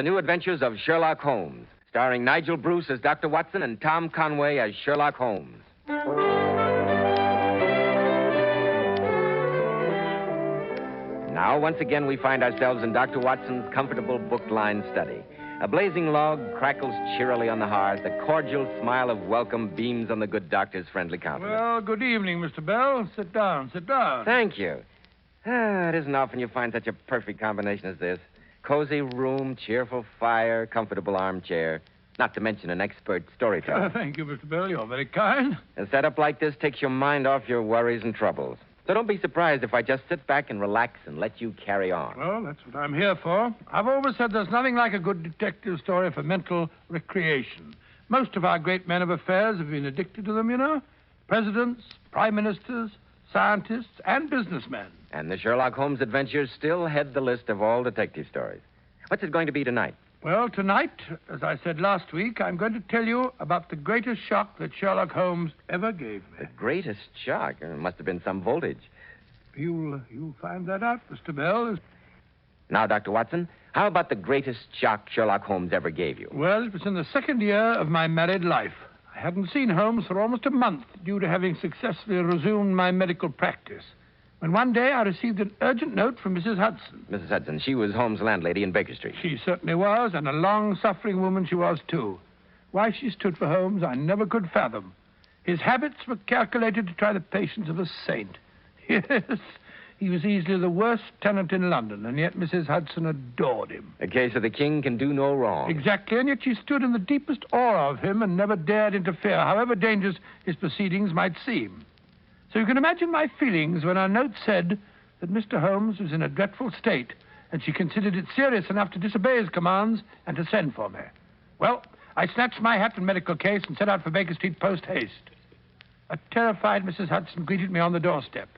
The New Adventures of Sherlock Holmes, starring Nigel Bruce as Dr. Watson and Tom Conway as Sherlock Holmes. Now, once again, we find ourselves in Dr. Watson's comfortable book-lined study. A blazing log crackles cheerily on the hearth. A cordial smile of welcome beams on the good doctor's friendly countenance. Well, good evening, Mr. Bell. Sit down, sit down. Thank you. It isn't often you find such a perfect combination as this. Cozy room, cheerful fire, comfortable armchair. Not to mention an expert storyteller. Thank you, Mr. Bell. You're very kind. A setup like this takes your mind off your worries and troubles. So don't be surprised if I just sit back and relax and let you carry on. Well, that's what I'm here for. I've always said there's nothing like a good detective story for mental recreation. Most of our great men of affairs have been addicted to them, you know. Presidents, prime ministers, scientists, and businessmen. And the Sherlock Holmes adventures still head the list of all detective stories. What's it going to be tonight? Well, tonight, as I said last week, I'm going to tell you about the greatest shock that Sherlock Holmes ever gave me. The greatest shock? It must have been some voltage. You'll find that out, Mr. Bell. Now, Dr. Watson, how about the greatest shock Sherlock Holmes ever gave you? Well, it was in the second year of my married life. I hadn't seen Holmes for almost a month due to having successfully resumed my medical practice. When one day I received an urgent note from Mrs. Hudson. Mrs. Hudson, she was Holmes' landlady in Baker Street. She certainly was, and a long-suffering woman she was, too. Why she stood for Holmes, I never could fathom. His habits were calculated to try the patience of a saint. Yes, he was easily the worst tenant in London, and yet Mrs. Hudson adored him. A case of the king can do no wrong. Exactly, and yet she stood in the deepest awe of him and never dared interfere, however dangerous his proceedings might seem. So you can imagine my feelings when our note said that Mr. Holmes was in a dreadful state, and she considered it serious enough to disobey his commands and to send for me. Well, I snatched my hat and medical case and set out for Baker Street post-haste. A terrified Mrs. Hudson greeted me on the doorstep,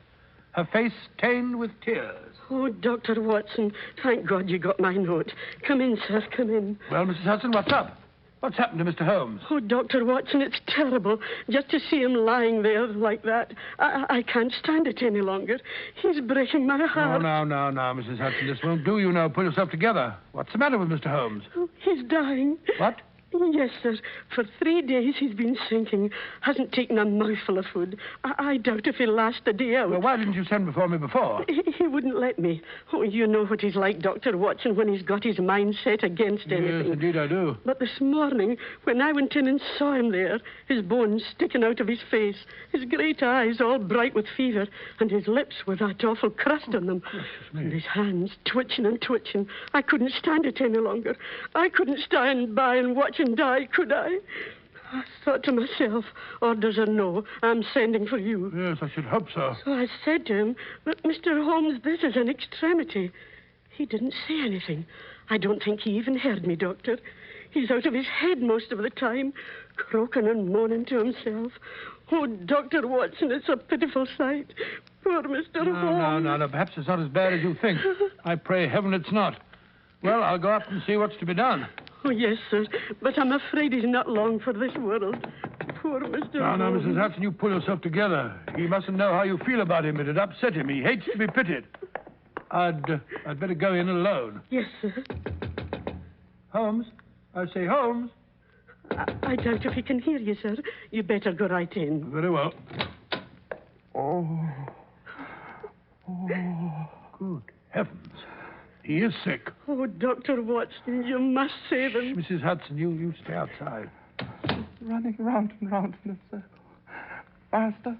her face stained with tears. Oh, Dr. Watson, thank God you got my note. Come in, sir, come in. Well, Mrs. Hudson, what's up? What's happened to Mr. Holmes? Oh, Dr. Watson, it's terrible. Just to see him lying there like that. I can't stand it any longer. He's breaking my heart. No, Mrs. Hudson. This won't do, you know. Pull yourself together. What's the matter with Mr. Holmes? Oh, he's dying. What? Yes, sir. For 3 days he's been sinking. Hasn't taken a mouthful of food. I doubt if he'll last a day out. Well, why didn't you send for me before? He wouldn't let me. Oh, you know what he's like, Dr. Watson, when he's got his mind set against anything. Yes, indeed I do. But this morning, when I went in and saw him there, his bones sticking out of his face, his great eyes all bright with fever, and his lips with that awful crust on them, and his hands twitching and twitching, I couldn't stand it any longer. I couldn't stand by and watch him die, could I? I thought to myself, orders or no, I'm sending for you. Yes, I should hope so. So I said to him, but Mr. Holmes, this is an extremity. He didn't say anything. I don't think he even heard me, Doctor. He's out of his head most of the time, croaking and moaning to himself. Oh, Dr. Watson, it's a pitiful sight. Poor Mr. Holmes. No. Perhaps it's not as bad as you think. I pray heaven it's not. Well, I'll go up and see what's to be done. Oh, yes, sir. But I'm afraid he's not long for this world. Poor Mr. No, Holmes. Mrs. Hudson, you pull yourself together. He mustn't know how you feel about him. It'd upset him. He hates to be pitied. I'd better go in alone. Yes, sir. Holmes? I say, Holmes. I doubt if he can hear you, sir. You better go right in. Very well. Oh. Good heavens. He is sick. Oh, Dr. Watson, you must save him. Mrs. Hudson, you stay outside. Running round and round in a circle. Faster.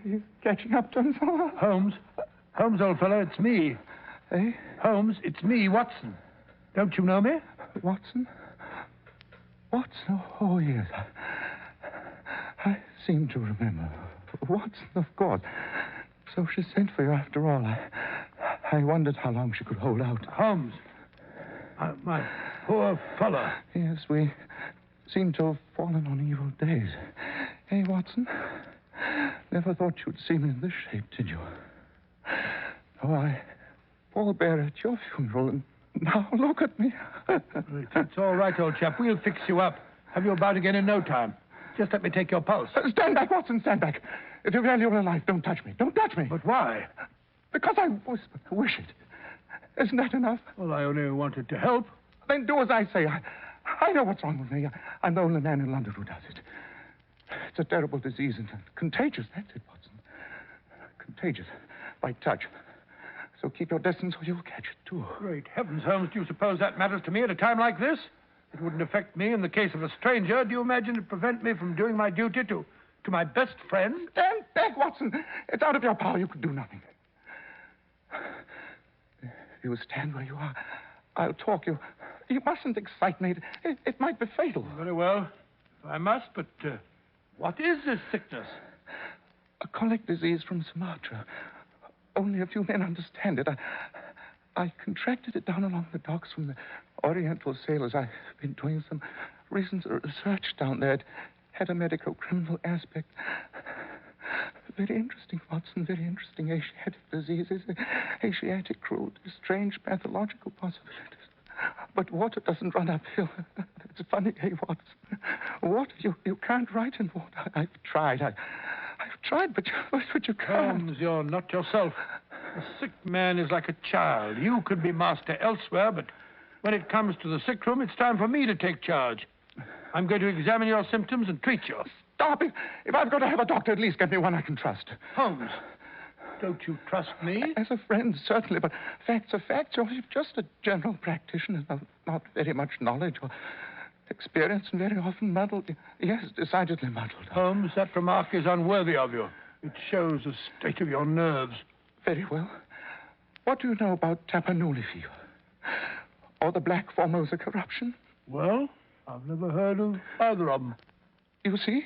He's catching up to us. Holmes, old fellow, it's me. Eh? Holmes, it's me, Watson. Don't you know me? Watson? Oh, yes. I seem to remember. Watson, of course. So she sent for you after all. I wondered how long she could hold out. Holmes. My poor fellow. Yes, we seem to have fallen on evil days. Hey, Watson? Never thought you'd see me in this shape, did you? Oh, I pallbearer at your funeral, and now look at me. It's all right, old chap. We'll fix you up. Have you about again in no time. Just let me take your pulse. Stand back, Watson, stand back. If you value your life, don't touch me. Don't touch me. But why? Because I wish it. Isn't that enough? Well, I only wanted to help. Then do as I say. I know what's wrong with me. I'm the only man in London who does it. It's a terrible disease and contagious. That's it, Watson. Contagious. By touch. So keep your distance or you'll catch it, too. Great heavens, Holmes, do you suppose that matters to me at a time like this? It wouldn't affect me in the case of a stranger. Do you imagine it'd prevent me from doing my duty to my best friend? Stand back, Watson. It's out of your power. You can do nothing. You stand where you are. I'll talk. You mustn't excite me. It might be fatal. Very well. I must, but what is this sickness? A colic disease from Sumatra. Only a few men understand it. I contracted it down along the docks from the Oriental sailors. I've been doing some recent research down there. It had a medico-criminal aspect. Very interesting, Watson. Very interesting. Asiatic diseases, Asiatic cruelty, strange pathological possibilities. But water doesn't run uphill. It's funny, hey, Watson. Water, you can't write in water. I've tried, but you can't. Holmes, you're not yourself. A sick man is like a child. You could be master elsewhere, but when it comes to the sick room, it's time for me to take charge. I'm going to examine your symptoms and treat you. Stop it. If I've got to have a doctor, at least get me one I can trust. Holmes, don't you trust me? As a friend, certainly, but facts are facts. You're just a general practitioner, not very much knowledge or experience, and very often muddled. Yes, decidedly muddled. Holmes, that remark is unworthy of you. It shows the state of your nerves. Very well. What do you know about Tapanuli fever? Or the Black Formosa corruption? Well, I've never heard of either of them. You see?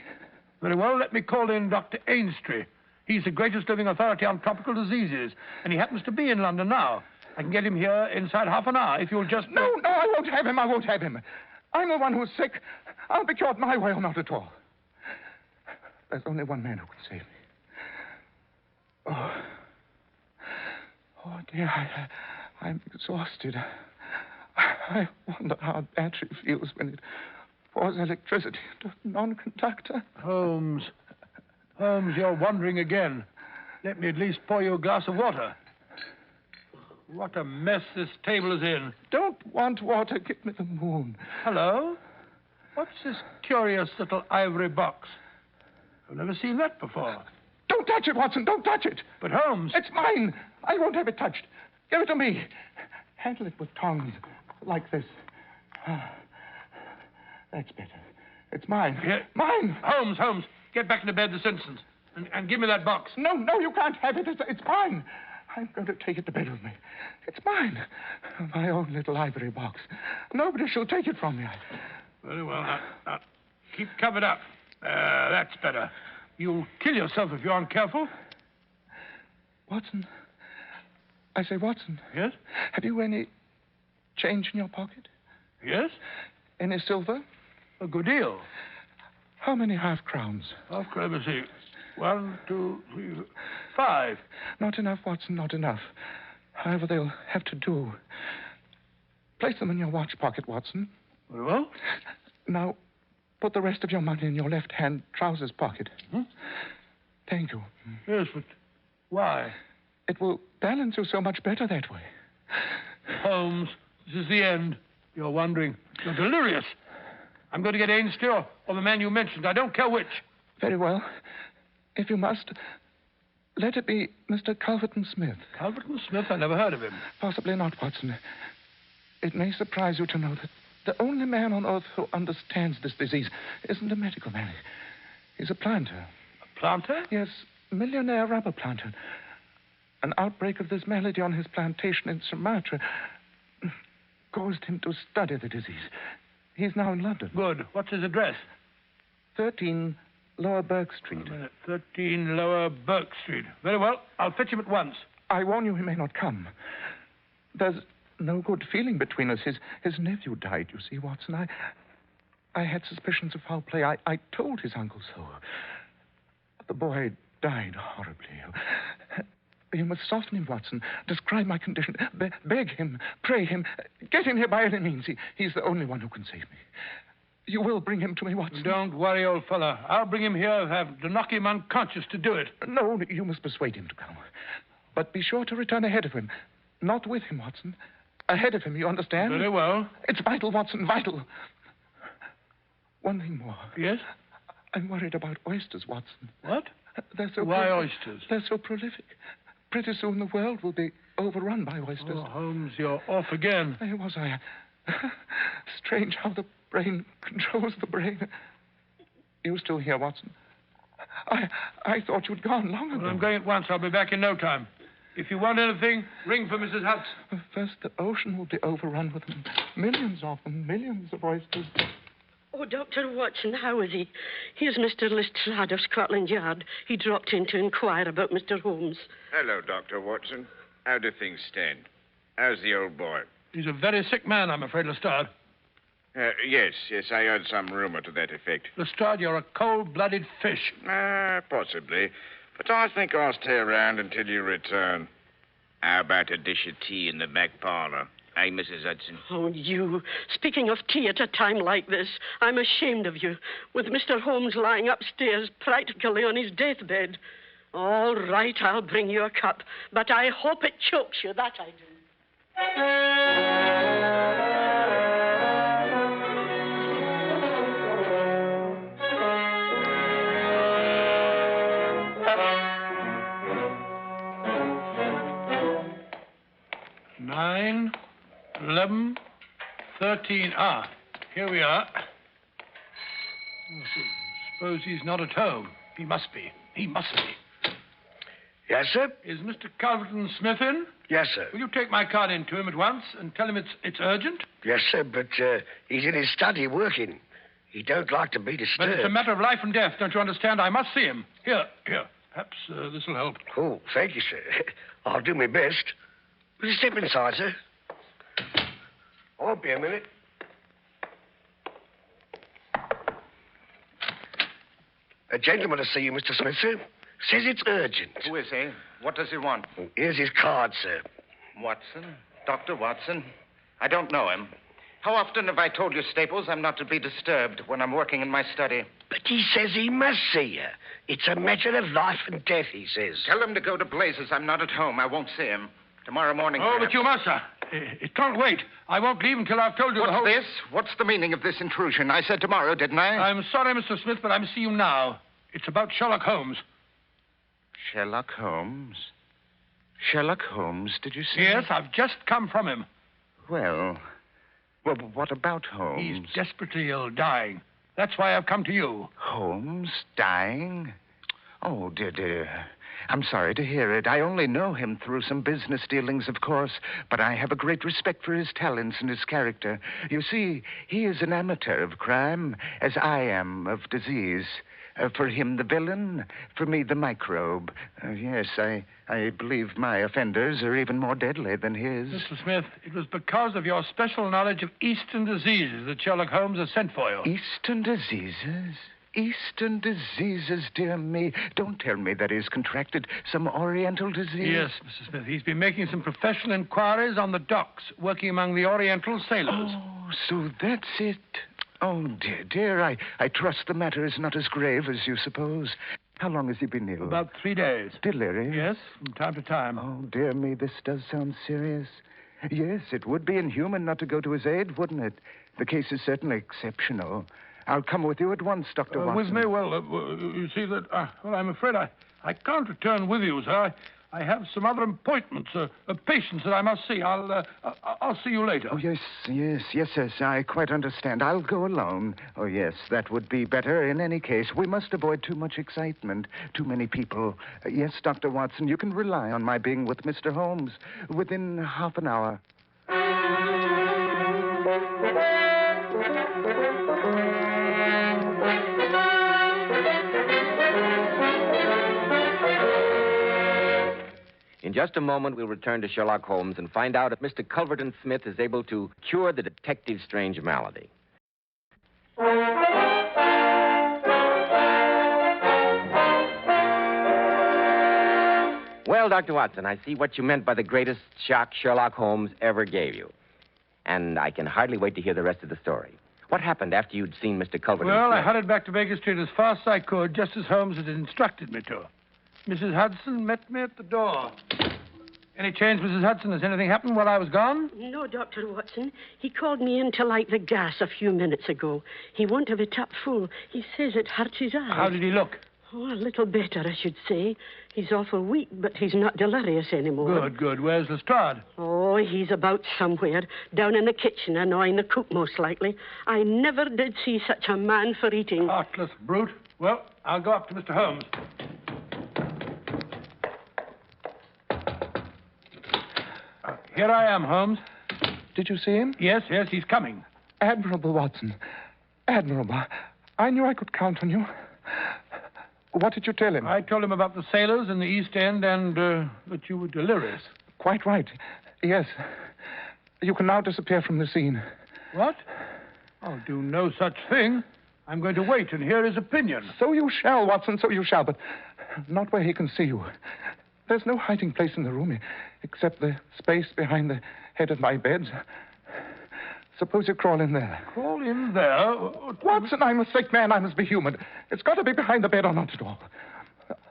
Very well, let me call in Dr. Ainstree. He's the greatest living authority on tropical diseases, and he happens to be in London now. I can get him here inside half an hour if you'll just... No, I won't have him. I won't have him. I'm the one who's sick. I'll be cured my way or not at all. There's only one man who can save me. Oh, dear, I'm exhausted. I wonder how a battery feels when it pours electricity into a non-conductor. Holmes, you're wandering again. Let me at least pour you a glass of water. What a mess this table is in. Don't want water. Give me the moon. Hello? What's this curious little ivory box? I've never seen that before. Don't touch it, Watson. Don't touch it. But Holmes... It's mine. I won't have it touched. Give it to me. Handle it with tongs. Like this. That's better. It's mine. Yeah. Mine. Holmes, get back into bed this instant. And give me that box. No, you can't have it. It's mine. I'm going to take it to bed with me. It's mine. My own little ivory box. Nobody shall take it from me. Very well. Now, keep covered up. That's better. You'll kill yourself if you aren't careful. Watson. I say, Watson. Yes? Have you any change in your pocket? Yes? Any silver? A good deal. How many half-crowns? Let me see. 1, 2, 3, 5. Not enough, Watson, not enough. However, they'll have to do. Place them in your watch pocket, Watson. Very well. Now, put the rest of your money in your left-hand trousers pocket. Hmm? Thank you. Yes, but why? It will balance you so much better that way. Holmes, this is the end. You're wondering. You're delirious. I'm going to get Ainstree or the man you mentioned. I don't care which. Very well. If you must, let it be Mr. Culverton Smith. Culverton Smith? I never heard of him. Possibly not, Watson. It may surprise you to know that the only man on earth who understands this disease isn't a medical man. He's a planter. A planter? Yes, millionaire rubber planter. An outbreak of this malady on his plantation in Sumatra caused him to study the disease. He's now in London. Good. What's his address? 13 Lower Burke Street. 13 Lower Burke Street. Very well. I'll fetch him at once. I warn you, he may not come. There's no good feeling between us. His nephew died, you see, Watson. I had suspicions of foul play. I told his uncle so. The boy died horribly. You must soften him, Watson. Describe my condition. Beg him. Pray him. Get him here by any means. He's the only one who can save me. You will bring him to me, Watson? Don't worry, old fella. I'll bring him here. Have to knock him unconscious to do it. No, you must persuade him to come. But be sure to return ahead of him. Not with him, Watson. ahead of him, you understand? Very well. It's vital, Watson, vital. One thing more. Yes? I'm worried about oysters, Watson. What? They're so Why oysters? They're so prolific. Pretty soon the world will be overrun by oysters. Oh, Holmes, you're off again. Hey, was I? Strange how the brain controls the brain. You still here, Watson? I thought you'd gone long ago. Well, I'm going at once. I'll be back in no time. If you want anything, ring for Mrs. Hudson. First, the ocean will be overrun with them. Millions of them, millions of oysters. Oh, Dr. Watson, how is he? Here's Mr. Lestrade of Scotland Yard. He dropped in to inquire about Mr. Holmes. Hello, Dr. Watson. How do things stand? How's the old boy? He's a very sick man, I'm afraid, Lestrade. Yes, I heard some rumor to that effect. Lestrade, you're a cold-blooded fish. Possibly. But I think I'll stay around until you return. How about a dish of tea in the back parlor? Hey, Mrs. Hudson. Oh, you. Speaking of tea at a time like this, I'm ashamed of you. With Mr. Holmes lying upstairs practically on his deathbed. All right, I'll bring you a cup. But I hope it chokes you, that I do. 9, 11, 13. Ah, here we are. Suppose he's not at home. He must be. He must be. Yes, sir? Is Mr. Culverton Smith in? Yes, sir. Will you take my card in to him at once and tell him it's urgent? Yes, sir, but he's in his study working. He don't like to be disturbed. But it's a matter of life and death, don't you understand? I must see him. Here. Perhaps this will help. Oh, thank you, sir. I'll do my best. Will you step inside, sir? I won't be a minute. A gentleman to see you, Mr. Smith, sir. Says it's urgent. Who is he? What does he want? Here's his card, sir. Watson? Dr. Watson? I don't know him. How often have I told you, Staples, I'm not to be disturbed when I'm working in my study? But he says he must see you. It's a matter of life and death, he says. Tell him to go to blazes. I'm not at home. I won't see him. Tomorrow morning, Oh, perhaps. but you must, sir. It can't wait. I won't leave until I've told you the whole... What's this? What's the meaning of this intrusion? I said tomorrow, didn't I? I'm sorry, Mr. Smith, but I'm seeing you now. It's about Sherlock Holmes. Sherlock Holmes? Sherlock Holmes, did you say? Yes, I've just come from him. Well, what about Holmes? He's desperately ill, dying. That's why I've come to you. Holmes dying? Oh, dear. I'm sorry to hear it. I only know him through some business dealings, of course, but I have a great respect for his talents and his character. You see, he is an amateur of crime, as I am of disease. For him, the villain. For me, the microbe. Yes, I believe my offenders are even more deadly than his. Mr. Smith, it was because of your special knowledge of Eastern diseases that Sherlock Holmes has sent for you. Eastern diseases? Eastern diseases, dear me. Don't tell me that he's contracted some Oriental disease. Yes, Mr. Smith. He's been making some professional inquiries on the docks, working among the Oriental sailors. Oh, so that's it. Oh, dear. I trust the matter is not as grave as you suppose. How long has he been ill? About 3 days. Delirious? Yes, from time to time. Oh, dear me, this does sound serious. Yes, it would be inhuman not to go to his aid, wouldn't it? The case is certainly exceptional. I'll come with you at once, Dr. Watson. With me? Well, you see that... well, I'm afraid I can't return with you, sir. I have some other appointments, patients that I must see. I'll see you later. Oh, yes, I quite understand. I'll go alone. Oh, yes, that would be better in any case. We must avoid too much excitement, too many people. Yes, Dr. Watson, you can rely on my being with Mr. Holmes within half an hour. In just a moment, we'll return to Sherlock Holmes and find out if Mr. Culverton Smith is able to cure the detective's strange malady. Well, Dr. Watson, I see what you meant by the greatest shock Sherlock Holmes ever gave you. And I can hardly wait to hear the rest of the story. What happened after you'd seen Mr. Culverton Well, Smith? I hurried back to Baker Street as fast as I could, just as Holmes had instructed me to. Mrs. Hudson met me at the door. Any change, Mrs. Hudson? Has anything happened while I was gone? No, Dr. Watson. He called me in to light the gas a few minutes ago. He won't have it up full. He says it hurts his eyes. How did he look? Oh, a little better, I should say. He's awful weak, but he's not delirious anymore. Good, good. Where's Lestrade? Oh, he's about somewhere. Down in the kitchen, annoying the cook, most likely. I never did see such a man for eating. Heartless brute. Well, I'll go up to Mr. Holmes. Here I am, Holmes. Did you see him? Yes, he's coming. Admirable, Watson. Admirable. I knew I could count on you. What did you tell him? I told him about the sailors in the East End and that you were delirious. Quite right. Yes. You can now disappear from the scene. What? I'll do no such thing. I'm going to wait and hear his opinion. So you shall, Watson, so you shall, but not where he can see you. There's no hiding place in the room except the space behind the head of my bed. Suppose you crawl in there. Crawl in there? Watson, I'm a sick man. I must be human. It's got to be behind the bed or not at all.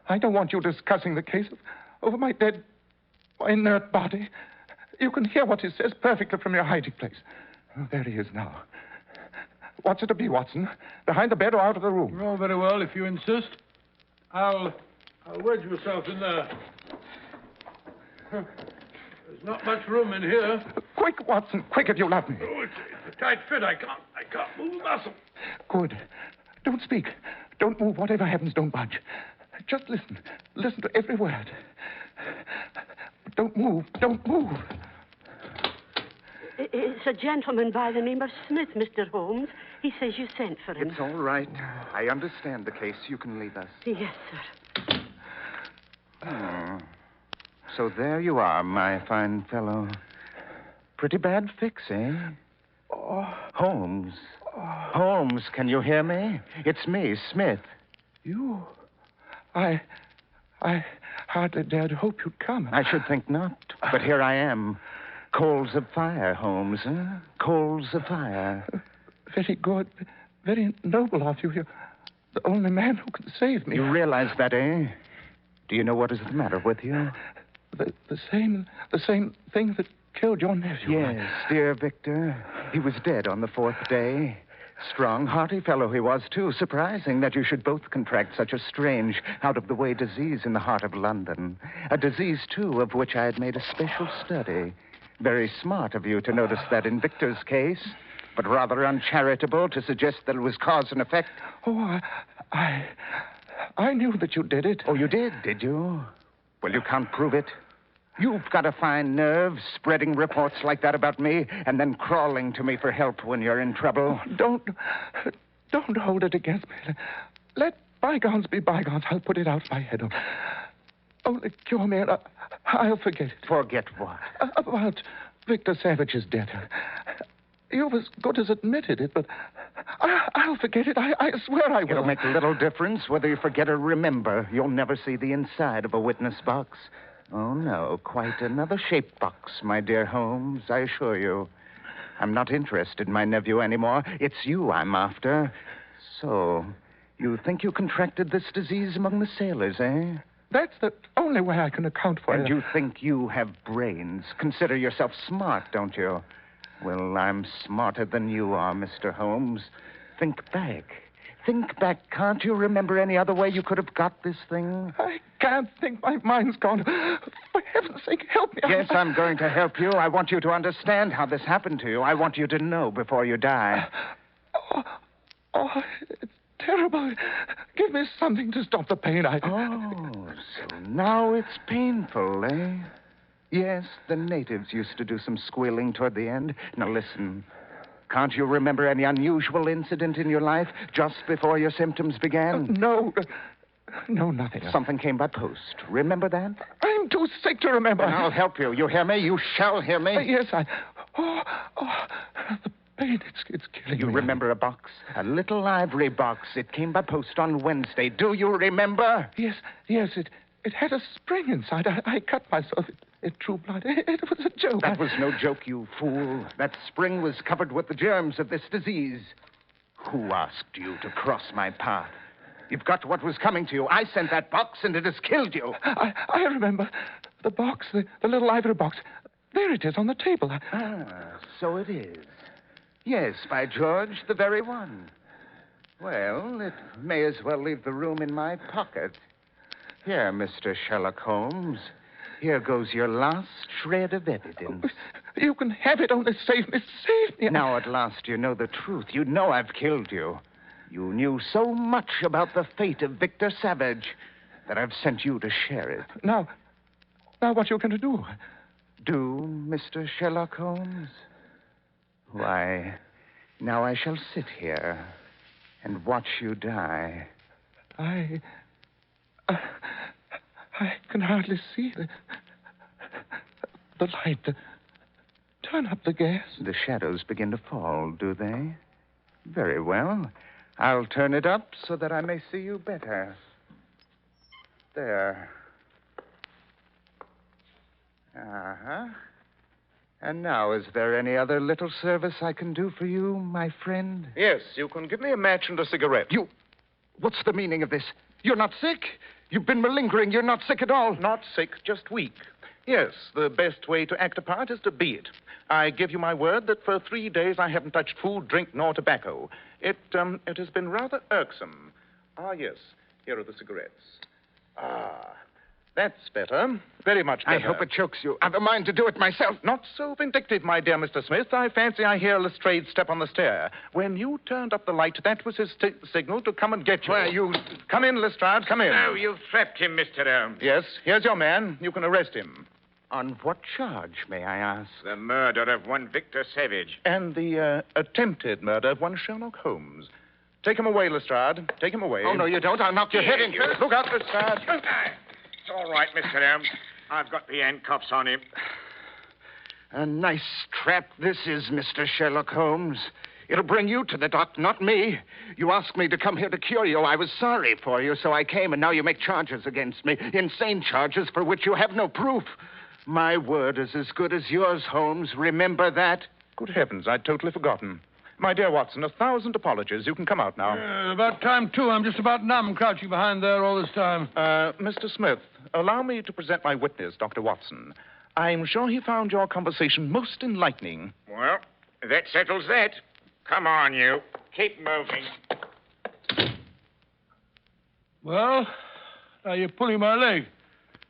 I don't want you discussing the case over my dead, inert body. You can hear what he says perfectly from your hiding place. Oh, there he is now. What's it to be, Watson? Behind the bed or out of the room? Oh, very well, if you insist. I'll wedge myself in there. There's not much room in here. Quick, Watson, quick if you love me. Oh, it's a tight fit. I can't move a muscle. Good. Don't speak. Don't move. Whatever happens, don't budge. Just listen. Listen to every word. Don't move. Don't move. It's a gentleman by the name of Smith, Mr. Holmes. He says you sent for him. It's all right. I understand the case. You can leave us. Yes, sir. So there you are, my fine fellow. Pretty bad fix, eh? Holmes. Holmes, can you hear me? It's me, Smith. You? I hardly dared hope you'd come. I should think not. But here I am. Coals of fire, Holmes, huh? Coals of fire. Very good. Very noble of you. You're the only man who can save me. You realize that, eh? Do you know what is the matter with you? The same thing that killed your nephew. Yes, dear Victor. He was dead on the 4th day. Strong, hearty fellow he was, too. Surprising that you should both contract such a strange, out-of-the-way disease in the heart of London. A disease, too, of which I had made a special study. Very smart of you to notice that in Victor's case, but rather uncharitable to suggest that it was cause and effect. Oh, I knew that you did it. Oh, you did you? Well, you can't prove it. You've got a fine nerve, spreading reports like that about me, and then crawling to me for help when you're in trouble. Don't hold it against me. Let bygones be bygones. I'll put it out of my head. Only cure me, and I'll forget it. Forget what? About Victor Savage's death. You've as good as admitted it, but I'll forget it. I swear I will. It'll make little difference whether you forget or remember. You'll never see the inside of a witness box. Oh, no, quite another shaped box, my dear Holmes, I assure you. I'm not interested in my nephew anymore. It's you I'm after. So, you think you contracted this disease among the sailors, eh? That's the only way I can account for it. And you think you have brains. Consider yourself smart, don't you? Well, I'm smarter than you are, Mr. Holmes. Think back. Think back. Can't you remember any other way you could have got this thing? I can't think. My mind's gone. For heaven's sake, help me. Yes, I'm going to help you. I want you to understand how this happened to you. I want you to know before you die. It's terrible. Give me something to stop the pain. So now it's painful, eh? Yes, the natives used to do some squealing toward the end. Now listen. Can't you remember any unusual incident in your life just before your symptoms began? No, nothing. Something came by post. Remember that? I'm too sick to remember. Then I'll help you. You hear me? You shall hear me. Yes, the pain, it's killing me. You remember a box? A little ivory box. It came by post on Wednesday. Do you remember? Yes, it had a spring inside. I cut myself. It drew blood. It was a joke. That was no joke, you fool. That spring was covered with the germs of this disease. Who asked you to cross my path? You've got what was coming to you. I sent that box, and it has killed you. I remember. The box, the little ivory box. There it is on the table. So it is. Yes, by George, the very one. Well, it may as well leave the room in my pocket. Here, Mr. Sherlock Holmes. Here goes your last shred of evidence. You can have it, only save me, save me. Now, at last, you know the truth. You know I've killed you. You knew so much about the fate of Victor Savage that I've sent you to share it. Now what you going to do? Do, Mr. Sherlock Holmes? Why, now I shall sit here and watch you die. I can hardly see the light. Turn up the gas. The shadows begin to fall, do they? Very well. I'll turn it up so that I may see you better. There. Uh-huh. And now, is there any other little service I can do for you, my friend? Yes, you can give me a match and a cigarette. What's the meaning of this? You're not sick? You've been malingering. You're not sick at all. Not sick, just weak. Yes, the best way to act a part is to be it. I give you my word that for 3 days I haven't touched food, drink, nor tobacco. It has been rather irksome. Yes, here are the cigarettes. That's better. Very much better. I hope it chokes you. I've a mind to do it myself. Not so vindictive, my dear Mr. Smith. I fancy I hear Lestrade's step on the stair. When you turned up the light, that was his signal to come and get you. Where you... Come in, Lestrade, come in. Oh, you've trapped him, Mr. Holmes. Yes, here's your man. You can arrest him. On what charge, may I ask? The murder of one Victor Savage. And the attempted murder of one Sherlock Holmes. Take him away, Lestrade. Take him away. Oh, no, you don't. I'll knock your head in. Look out, Lestrade. It's all right, Mr. Holmes. I've got the handcuffs on him. A nice trap this is, Mr. Sherlock Holmes. It'll bring you to the dock, not me. You asked me to come here to cure you. I was sorry for you, so I came, and now you make charges against me. Insane charges for which you have no proof. My word is as good as yours, Holmes. Remember that? Good heavens, I'd totally forgotten. My dear Watson, 1,000 apologies. You can come out now. About time, too. I'm just about numb, crouching behind there all this time. Mr. Smith, allow me to present my witness, Dr. Watson. I'm sure he found your conversation most enlightening. Well, that settles that. Come on, you. Keep moving. Well, you're pulling my leg.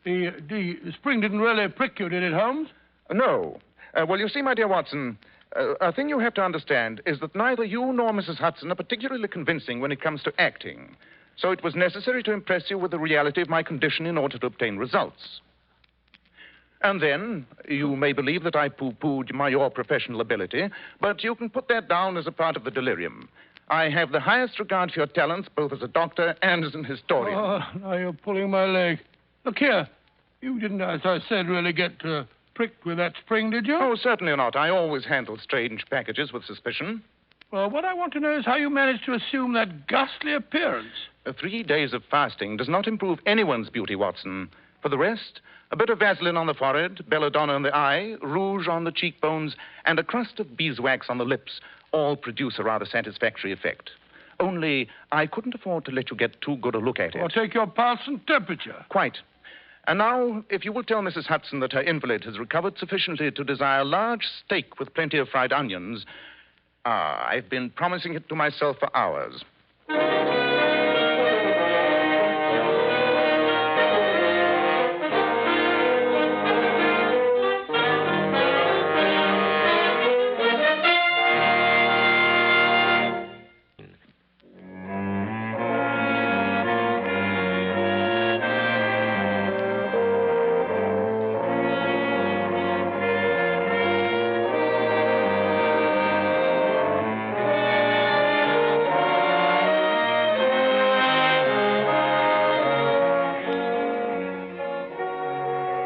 The spring didn't really prick you, did it, Holmes? No. Well, you see, my dear Watson, a thing you have to understand is that neither you nor Mrs. Hudson are particularly convincing when it comes to acting. So it was necessary to impress you with the reality of my condition in order to obtain results. And then, you may believe that I pooh-poohed your professional ability, but you can put that down as a part of the delirium. I have the highest regard for your talents, both as a doctor and as an historian. Oh, now you're pulling my leg. Look here. You didn't, as I said, really get pricked with that spring, did you? Oh, certainly not. I always handle strange packages with suspicion. Well, what I want to know is how you managed to assume that ghastly appearance. 3 days of fasting does not improve anyone's beauty, Watson. For the rest, a bit of Vaseline on the forehead, belladonna in the eye, rouge on the cheekbones, and a crust of beeswax on the lips all produce a rather satisfactory effect. Only, I couldn't afford to let you get too good a look at it. Or take your pulse and temperature. Quite. And now, if you will tell Mrs. Hudson that her invalid has recovered sufficiently to desire a large steak with plenty of fried onions. I've been promising it to myself for hours.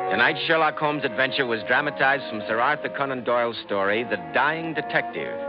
Tonight's Sherlock Holmes adventure was dramatized from Sir Arthur Conan Doyle's story, The Dying Detective.